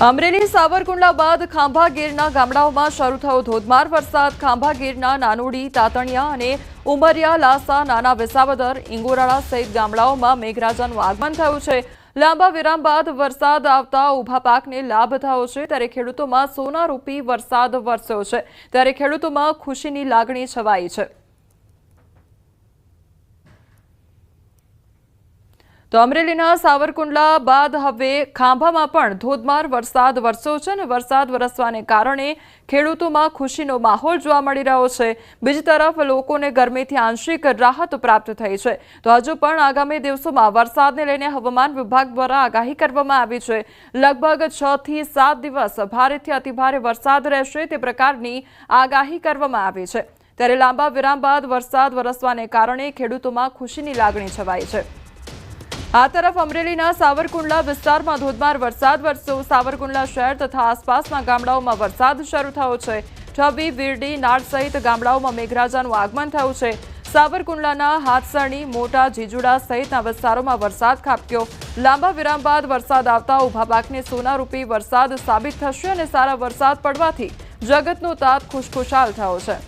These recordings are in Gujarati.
અમરેલી સાવરકુંડલા બાદ ખાંભા ગીરના ગામડાઓમાં શરૂ થયો ધોધમાર વરસાદ। ખાંભા ગીરના નાનોડી, તાતણિયા અને ઉમરિયા, લાસા, નાના વિસાવદર, ઇંગોરાળા સહિત ગામડાઓમાં મેઘરાજાનું આગમન થયું છે। લાંબા વિરામ બાદ વરસાદ આવતા ઊભા પાકને લાભ થયો છે, ત્યારે ખેડૂતોમાં સોનારૂપી વરસાદ વરસ્યો છે, ત્યારે ખેડૂતોમાં ખુશીની લાગણી છવાઈ છે। તો અમરેલીના સાવરકુંડલા બાદ હવે ખાંભામાં પણ ધોધમાર વરસાદ વરસ્યો છે અને વરસાદ વરસવાને કારણે ખેડૂતોમાં ખુશીનો માહોલ જોવા મળી રહ્યો છે। બીજી તરફ લોકોને ગરમીથી આંશિક રાહત પ્રાપ્ત થઈ છે। તો હજુ પણ આગામી દિવસોમાં વરસાદને લઈને હવામાન વિભાગ દ્વારા આગાહી કરવામાં આવી છે। લગભગ 6 થી 7 દિવસ ભારેથી અતિભારે વરસાદ રહેશે તે પ્રકારની આગાહી કરવામાં આવી છે। ત્યારે લાંબા વિરામ બાદ વરસાદ વરસવાને કારણે ખેડૂતોમાં ખુશીની લાગણી છવાઈ છે। આ તરફ અમરેલીના સાવરકુંડલા વિસ્તારમાં ધોધમાર વરસાદ વરસ્યો। સાવરકુંડલા શહેર તથા આસપાસના ગામડાઓમાં વરસાદ શરૂ થયો છે। ઠબી, વીરડી, નાડ સહિત ગામડાઓમાં મેઘરાજાનું આગમન થયું છે। સાવરકુંડલાના હાથસણી, મોટા જીજુડા સહિતના વિસ્તારોમાં વરસાદ ખાબક્યો। લાંબા વિરામ બાદ વરસાદ આવતા ઊભા પાકને સોનારૂપી વરસાદ સાબિત થશે અને સારા વરસાદ પડવાથી જગતનો તાત ખુશખુશાલ થયો છે।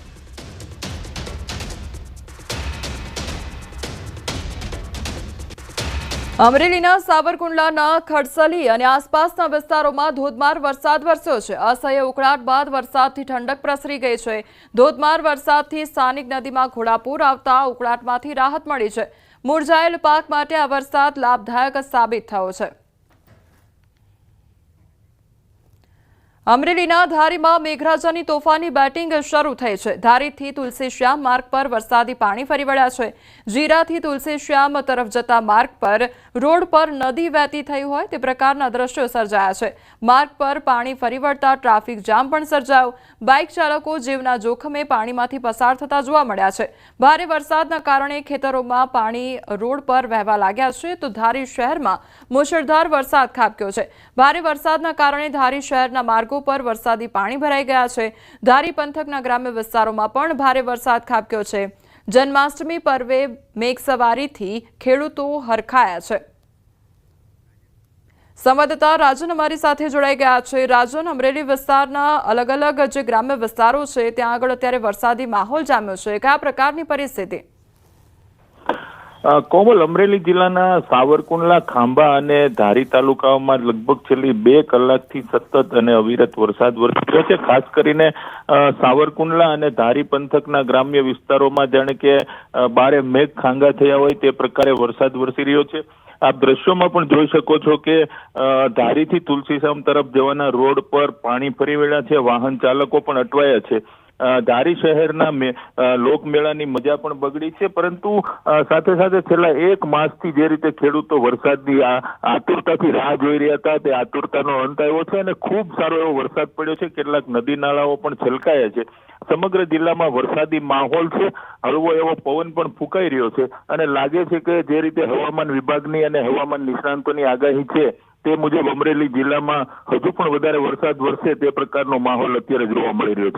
અમરેલીના સાવરકુંડલાના ખડસલી અને આસપાસના વિસ્તારોમાં ધોધમાર વરસાદ વરસ્યો છે। અસહ્ય ઉકળાટ બાદ વરસાદથી ઠંડક પ્રસરી ગઈ છે। ધોધમાર વરસાદથી સ્થાનિક નદીમાં ઘોડાપૂર આવતા ઉકળાટમાંથી રાહત મળી છે। મુરઝાયેલ પાક માટે આ વરસાદ લાભદાયક સાબિત થયો છે। અમરેલીના ધારીમાં મેઘરાજાની તોફાની બેટિંગ શરૂ થઈ છે। ધારીથી તુલસીશ્યામ માર્ગ પર વરસાદી પાણી ફરી વળ્યા છે। જીરાથી તુલસીશ્યામ તરફ જતા માર્ગ પર રોડ પર નદી વહેતી થઈ હોય તે પ્રકારના દ્રશ્યો સર્જાયા છે। માર્ગ પર પાણી ફરી વળતા ટ્રાફિક જામ પણ સર્જાયો। બાઇક ચાલકો જીવના જોખમે પાણીમાંથી પસાર થતા જોવા મળ્યા છે। ભારે વરસાદના કારણે ખેતરોમાં પાણી રોડ પર વહેવા લાગ્યા છે, તો ધારી શહેરમાં મુશળધાર વરસાદ ખાબક્યો છે। ભારે વરસાદના કારણે ધારી શહેરના માર્ગો પર વરસાદી પાણી ભરાઈ ગયા છે। ધારી પંથકના ગ્રામ્ય વિસ્તારોમાં પણ ભારે વરસાદ ખાબક્યો છે। જન્માષ્ટમી પર્વે મેઘસવારીથી ખેડૂતો હરખાયા છે। સંવાદદાતા રાજન અમારી સાથે જોડાઈ ગયા છે। રાજન, અમરેલી વિસ્તારના અલગ અલગ જે ગ્રામ્ય વિસ્તારો છે ત્યાં આગળ અત્યારે વરસાદી માહોલ જામ્યો છે, કયા પ્રકારની પરિસ્થિતિ? કોમલ, અમરેલી જિલ્લાના સાવરકુંડલા, ખાંભા અને ધારી તાલુકાઓમાં લગભગ છેલ્લી 2 કલાકથી સતત અને અવિરત વરસાદ વરસી રહ્યો છે। ખાસ કરીને સાવરકુંડલા અને ધારી પંથકના ગ્રામ્ય વિસ્તારોમાં જાણે કે બારે મેઘ ખાંગા થયા હોય તે પ્રકારે વરસાદ વરસી રહ્યો છે। આપ દ્રશ્યોમાં પણ જોઈ શકો છો કે ધારીથી તુલસીશ્યામ તરફ જવાના રોડ પર પાણી ફરી વળ્યા છે। વાહન ચાલકો પણ અટવાયા છે। ધારી શહેરના લોકમેળાની મજા પણ બગડી છે, પરંતુ સાથે સાથે છેલ્લા 1 માસથી જે રીતે ખેડૂતો વરસાદની આતુરતાથી રાહ જોઈ રહ્યા હતા તે આતુરતાનો અંત આવ્યો છે અને ખૂબ સારો એવો વરસાદ પડ્યો છે। કેટલાક નદી નાળાઓ પણ છલકાયા છે। સમગ્ર જિલ્લામાં વરસાદી માહોલ છે। હળવો એવો પવન પણ ફૂંકાઈ રહ્યો છે અને લાગે છે કે જે રીતે હવામાન વિભાગની અને હવામાન નિષ્ણાંતોની આગાહી છે તે મુજબ અમરેલી જિલ્લામાં હજુ પણ વધારે વરસાદ વરસે તે પ્રકારનો માહોલ અત્યારે જોવા મળી રહ્યો છે।